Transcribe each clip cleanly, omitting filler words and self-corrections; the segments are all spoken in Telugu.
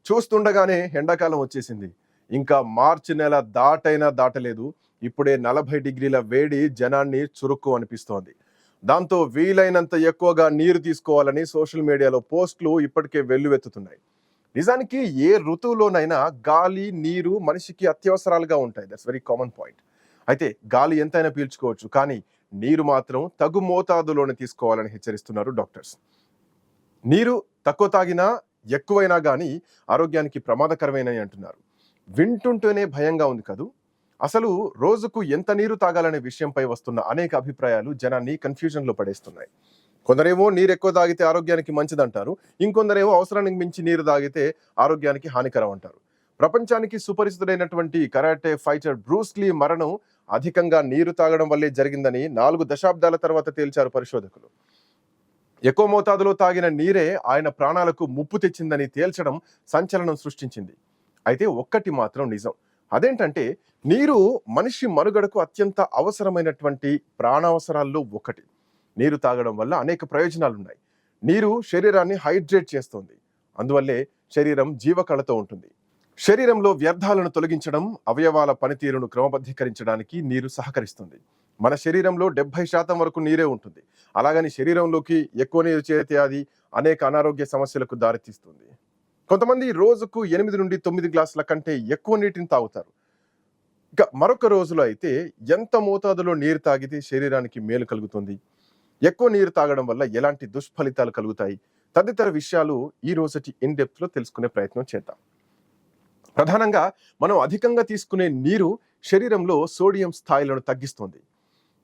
చూస్తుండగానే ఎండాకాలం వచ్చేసింది. ఇంకా మార్చి నెల దాటైనా దాటలేదు. ఇప్పుడే 40 డిగ్రీల వేడి జనాన్ని చురుక్కు అనిపిస్తోంది. దాంతో వీలైనంత ఎక్కువగా నీరు తీసుకోవాలని సోషల్ మీడియాలో పోస్టులు ఇప్పటికే వెల్లువెత్తుతున్నాయి. నిజానికి ఏ ఋతువులోనైనా గాలి, నీరు మనిషికి అత్యవసరాలుగా ఉంటాయి. That's very common point. అయితే గాలి ఎంతైనా పీల్చుకోవచ్చు, కానీ నీరు మాత్రం తగు మోతాదులోనే తీసుకోవాలని హెచ్చరిస్తున్నారు డాక్టర్స్. నీరు తక్కువ తాగినా ఎక్కువైనా కానీ ఆరోగ్యానికి ప్రమాదకరమైనవి అంటున్నారు. వింటుంటేనే భయంగా ఉంది కదూ. అసలు రోజుకు ఎంత నీరు తాగాలనే విషయంపై వస్తున్న అనేక అభిప్రాయాలు జనాన్ని కన్ఫ్యూజన్లో పడేస్తున్నాయి. కొందరేమో నీరు ఎక్కువ తాగితే ఆరోగ్యానికి మంచిదంటారు, ఇంకొందరేమో అవసరానికి మించి నీరు తాగితే ఆరోగ్యానికి హానికరం అంటారు. ప్రపంచానికి సుపరిచితుడైనటువంటి కరాటే ఫైటర్ బ్రూస్ లీ మరణం అధికంగా నీరు తాగడం వల్లే జరిగిందని 4 దశాబ్దాల తర్వాత తేల్చారు పరిశోధకులు. ఎక్కువ మోతాదులో తాగిన నీరే ఆయన ప్రాణాలకు ముప్పు తెచ్చిందని తేల్చడం సంచలనం సృష్టించింది. అయితే ఒక్కటి మాత్రం నిజం. అదేంటంటే నీరు మనిషి మనుగడకు అత్యంత అవసరమైనటువంటి ప్రాణావసరాల్లో ఒకటి. నీరు తాగడం వల్ల అనేక ప్రయోజనాలున్నాయి. నీరు శరీరాన్ని హైడ్రేట్ చేస్తుంది. అందువల్లే శరీరం జీవకళతో ఉంటుంది. శరీరంలో వ్యర్థాలను తొలగించడం, అవయవాల పనితీరును క్రమబద్ధీకరించడానికి నీరు సహకరిస్తుంది. మన శరీరంలో 70% వరకు నీరే ఉంటుంది. అలాగని శరీరంలోకి ఎక్కువ నీరు చేరితే అది అనేక అనారోగ్య సమస్యలకు దారితీస్తుంది. కొంతమంది రోజుకు 8 నుండి 9 గ్లాసుల కంటే ఎక్కువ నీటిని తాగుతారు. ఇక మరొక రోజులో అయితే ఎంత మోతాదులో నీరు తాగితే శరీరానికి మేలు కలుగుతుంది, ఎక్కువ నీరు తాగడం వల్ల ఎలాంటి దుష్ఫలితాలు కలుగుతాయి, తదితర విషయాలు ఈ రోజుటి ఇన్ డెప్త్ లో తెలుసుకునే ప్రయత్నం చేద్దాం. ప్రధానంగా మనం అధికంగా తీసుకునే నీరు శరీరంలో సోడియం స్థాయిలను తగ్గిస్తుంది.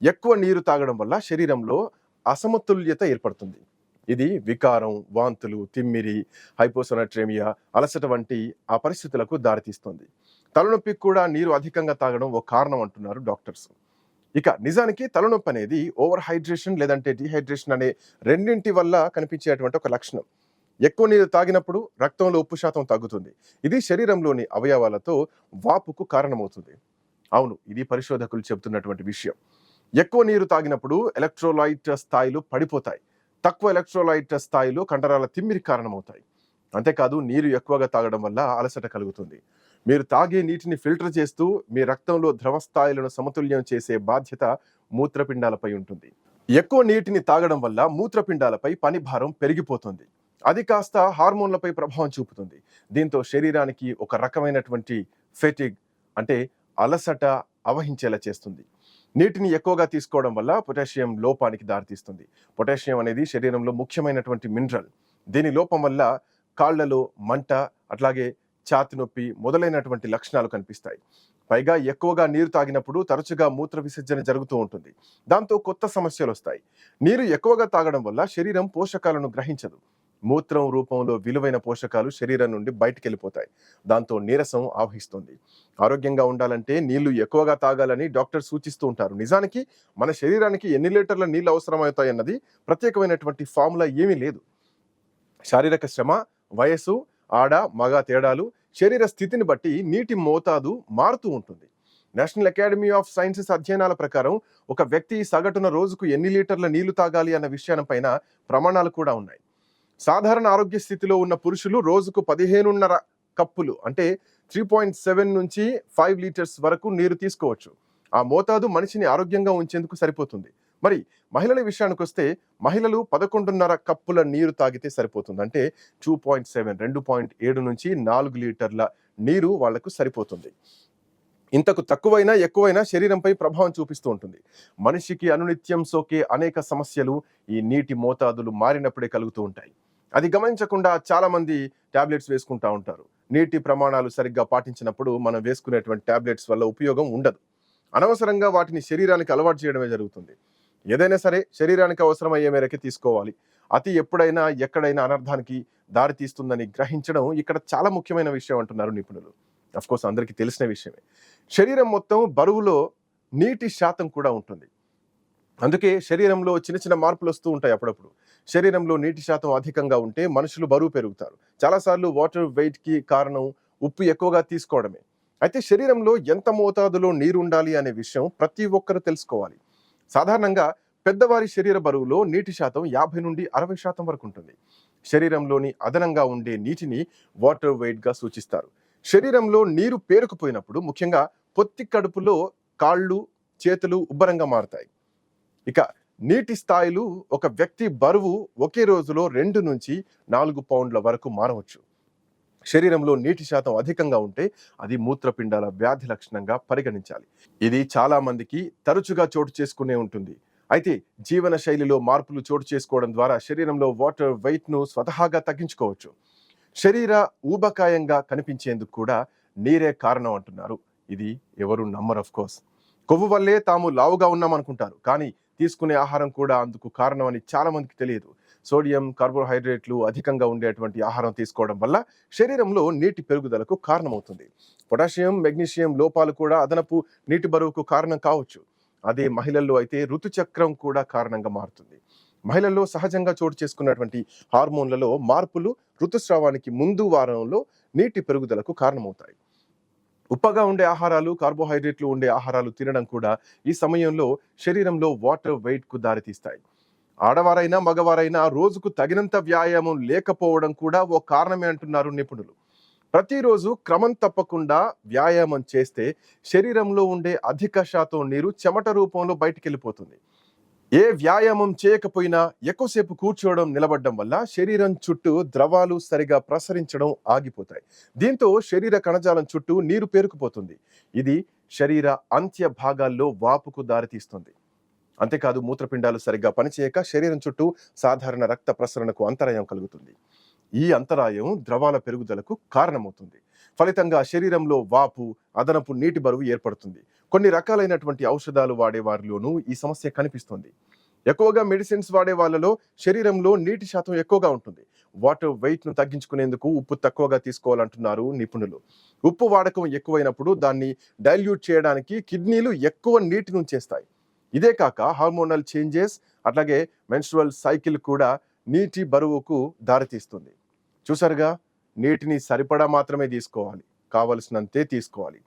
ఎక్కువ నీరు తాగడం వల్ల శరీరంలో అసమతుల్యత ఏర్పడుతుంది. ఇది వికారం, వాంతులు, తిమ్మిరి, హైపోసోనాట్రేమియా, అలసట వంటి ఆ పరిస్థితులకు దారితీస్తుంది. తలనొప్పికి కూడా నీరు అధికంగా తాగడం ఒక కారణం అంటున్నారు డాక్టర్స్. ఇక నిజానికి తలనొప్పి అనేది ఓవర్ హైడ్రేషన్ లేదంటే డిహైడ్రేషన్ అనే రెండింటి వల్ల కనిపించేటువంటి ఒక లక్షణం. ఎక్కువ నీరు తాగినప్పుడు రక్తంలో ఉప్పు శాతం తగ్గుతుంది. ఇది శరీరంలోని అవయవాలతో వాపుకు కారణమవుతుంది. అవును, ఇది పరిశోధకులు చెబుతున్నటువంటి విషయం. ఎక్కువ నీరు తాగినప్పుడు ఎలక్ట్రోలైట్ స్థాయిలు పడిపోతాయి. తక్కువ ఎలక్ట్రోలైట్ స్థాయిలు కండరాల తిమ్మిరి కారణమవుతాయి. అంతేకాదు, నీరు ఎక్కువగా తాగడం వల్ల అలసట కలుగుతుంది. మీరు తాగే నీటిని ఫిల్టర్ చేస్తూ మీ రక్తంలో ద్రవ స్థాయిలను సమతుల్యం చేసే బాధ్యత మూత్రపిండాలపై ఉంటుంది. ఎక్కువ నీటిని తాగడం వల్ల మూత్రపిండాలపై పని భారం పెరిగిపోతుంది. అది కాస్త హార్మోన్లపై ప్రభావం చూపుతుంది. దీంతో శరీరానికి ఒక రకమైనటువంటి ఫెటిగ్ అంటే అలసట అవహించేలా చేస్తుంది. నీటిని ఎక్కువగా తీసుకోవడం వల్ల పొటాషియం లోపానికి దారితీస్తుంది. పొటాషియం అనేది శరీరంలో ముఖ్యమైనటువంటి మినరల్. దీని లోపం వల్ల కాళ్లలో మంట, అట్లాగే ఛాతి నొప్పి మొదలైనటువంటి లక్షణాలు కనిపిస్తాయి. పైగా ఎక్కువగా నీరు తాగినప్పుడు తరచుగా మూత్ర విసర్జన జరుగుతూ ఉంటుంది. దాంతో కొత్త సమస్యలు వస్తాయి. నీరు ఎక్కువగా తాగడం వల్ల శరీరం పోషకాలను గ్రహించదు. మూత్రం రూపంలో విలువైన పోషకాలు శరీరం నుండి బయటికి వెళ్ళిపోతాయి. దాంతో నీరసం ఆవహిస్తుంది. ఆరోగ్యంగా ఉండాలంటే నీళ్లు ఎక్కువగా తాగాలని డాక్టర్ సూచిస్తూ ఉంటారు. నిజానికి మన శరీరానికి ఎన్ని లీటర్ల నీళ్లు అవసరమవుతాయి అన్నది ప్రత్యేకమైనటువంటి ఫార్ములా ఏమీ లేదు. శారీరక శ్రమ, వయస్సు, ఆడ మగ తేడాలు, శరీర స్థితిని బట్టి నీటి మోతాదు మారుతూ ఉంటుంది. నేషనల్ అకాడమీ ఆఫ్ సైన్సెస్ అధ్యయనాల ప్రకారం ఒక వ్యక్తి సగటున రోజుకు ఎన్ని లీటర్ల నీళ్లు తాగాలి అన్న విషయాలపైన ప్రమాణాలు కూడా ఉన్నాయి. సాధారణ ఆరోగ్య స్థితిలో ఉన్న పురుషులు రోజుకు 15.5 కప్పులు అంటే 3.7 నుంచి 5 లీటర్స్ వరకు నీరు తీసుకోవచ్చు. ఆ మోతాదు మనిషిని ఆరోగ్యంగా ఉంచేందుకు సరిపోతుంది. మరి మహిళల విషయానికి వస్తే మహిళలు 11.5 కప్పుల నీరు తాగితే సరిపోతుంది. అంటే 2.7 2.7 నుంచి 4 లీటర్ల నీరు వాళ్లకు సరిపోతుంది. ఇంతకు తక్కువైనా ఎక్కువైనా శరీరంపై ప్రభావం చూపిస్తూ ఉంటుంది. మనిషికి అనునిత్యం సోకే అనేక సమస్యలు ఈ నీటి మోతాదులు మారినప్పుడే కలుగుతూ ఉంటాయి. అది గమనించకుండా చాలా మంది టాబ్లెట్స్ వేసుకుంటా ఉంటారు. నీటి ప్రమాణాలు సరిగ్గా పాటించినప్పుడు మనం వేసుకునేటువంటి టాబ్లెట్స్ వల్ల ఉపయోగం ఉండదు. అనవసరంగా వాటిని శరీరానికి అలవాటు చేయడమే జరుగుతుంది. ఏదైనా సరే శరీరానికి అవసరమయ్యే మేరకే తీసుకోవాలి. అతి ఎప్పుడైనా ఎక్కడైనా అనర్థానికి దారి తీస్తుందని గ్రహించడం ఇక్కడ చాలా ముఖ్యమైన విషయం అంటున్నారు నిపుణులు. అఫ్కోర్స్ అందరికీ తెలిసిన విషయమే. శరీరం మొత్తం బరువులో నీటి శాతం కూడా ఉంటుంది. అందుకే శరీరంలో చిన్న చిన్న మార్పులు వస్తూ ఉంటాయి. అప్పుడప్పుడు శరీరంలో నీటి శాతం అధికంగా ఉంటే మనుషులు బరువు పెరుగుతారు. చాలాసార్లు వాటర్ వెయిట్ కి కారణం ఉప్పు ఎక్కువగా తీసుకోవడమే. అయితే శరీరంలో ఎంత మోతాదులో నీరు ఉండాలి అనే విషయం ప్రతి ఒక్కరూ తెలుసుకోవాలి. సాధారణంగా పెద్దవారి శరీర బరువులో నీటి శాతం 50 నుండి 60% వరకు ఉంటుంది. శరీరంలోని అదనంగా ఉండే నీటిని వాటర్ వెయిట్గా సూచిస్తారు. శరీరంలో నీరు పేరుకుపోయినప్పుడు ముఖ్యంగా పొత్తి కడుపులో కాళ్ళు, చేతులు ఉబ్బరంగా మారుతాయి. ఇక నీటి స్థాయిలు ఒక వ్యక్తి బరువు ఒకే రోజులో 2 నుంచి 4 పౌండ్ల వరకు మారవచ్చు. శరీరంలో నీటి శాతం అధికంగా ఉంటే అది మూత్రపిండాల వ్యాధి లక్షణంగా పరిగణించాలి. ఇది చాలా మందికి తరచుగా చోటు చేసుకునే ఉంటుంది. అయితే జీవన శైలిలో మార్పులు చోటు చేసుకోవడం ద్వారా శరీరంలో వాటర్ వెయిట్ను స్వతహాగా తగ్గించుకోవచ్చు. శరీర ఊబకాయంగా కనిపించేందుకు కూడా నీరే కారణం అంటున్నారు. ఇది ఎవరు నమ్మరు ఆఫ్ కోర్స్. కొవ్వు వల్లే తాము లావుగా ఉన్నామనుకుంటారు, కానీ తీసుకునే ఆహారం కూడా అందుకు కారణం అని చాలా మందికి తెలియదు. సోడియం, కార్బోహైడ్రేట్లు అధికంగా ఉండేటువంటి ఆహారం తీసుకోవడం వల్ల శరీరంలో నీటి పెరుగుదలకు కారణమవుతుంది. పొటాషియం, మెగ్నీషియం లోపాలు కూడా అదనపు నీటి బరువుకు కారణం కావచ్చు. అదే మహిళల్లో అయితే ఋతుచక్రం కూడా కారణంగా మారుతుంది. మహిళల్లో సహజంగా చోటు చేసుకున్నటువంటి హార్మోన్లలో మార్పులు ఋతుస్రావానికి ముందు వారంలో నీటి పెరుగుదలకు కారణమవుతాయి. ఉప్పగా ఉండే ఆహారాలు, కార్బోహైడ్రేట్లు ఉండే ఆహారాలు తినడం కూడా ఈ సమయంలో శరీరంలో వాటర్ వెయిట్కు దారితీస్తాయి. ఆడవారైనా మగవారైనా రోజుకు తగినంత వ్యాయామం లేకపోవడం కూడా ఓ కారణమే అంటున్నారు నిపుణులు. ప్రతిరోజు క్రమం తప్పకుండా వ్యాయామం చేస్తే శరీరంలో ఉండే అధిక శాతం నీరు చెమట రూపంలో బయటికి వెళ్ళిపోతుంది. ఏ వ్యాయామం చేయకపోయినా ఎక్కువసేపు కూర్చోవడం, నిలబడడం వల్ల శరీరం చుట్టూ ద్రవాలు సరిగా ప్రసరించడం ఆగిపోతాయి. దీంతో శరీర కణజాలం చుట్టూ నీరు పేరుకుపోతుంది. ఇది శరీర అంత్య భాగాల్లో వాపుకు దారితీస్తుంది. అంతేకాదు మూత్రపిండాలు సరిగ్గా పనిచేయక శరీరం చుట్టూ సాధారణ రక్త ప్రసరణకు అంతరాయం కలుగుతుంది. ఈ అంతరాయం ద్రవాల పెరుగుదలకు కారణమవుతుంది. ఫలితంగా శరీరంలో వాపు, అదనపు నీటి బరువు ఏర్పడుతుంది. కొన్ని రకాలైనటువంటి ఔషధాలు వాడే వారిలోనూ ఈ సమస్య కనిపిస్తుంది. ఎక్కువగా మెడిసిన్స్ వాడే వాళ్ళలో శరీరంలో నీటి శాతం ఎక్కువగా ఉంటుంది. వాటర్ వెయిట్ను తగ్గించుకునేందుకు ఉప్పు తక్కువగా తీసుకోవాలంటున్నారు నిపుణులు. ఉప్పు వాడకం ఎక్కువైనప్పుడు దాన్ని డైల్యూట్ చేయడానికి కిడ్నీలు ఎక్కువ నీటిని ఉంచేస్తాయి. ఇదే కాక హార్మోనల్ చేంజెస్, అట్లాగే మెన్స్ట్రువల్ సైకిల్ కూడా నీటి బరువుకు దారితీస్తుంది. చూసారుగా, నీటిని సరిపడా మాత్రమే తీసుకోవాలి, కావలసినంతే తీసుకోవాలి.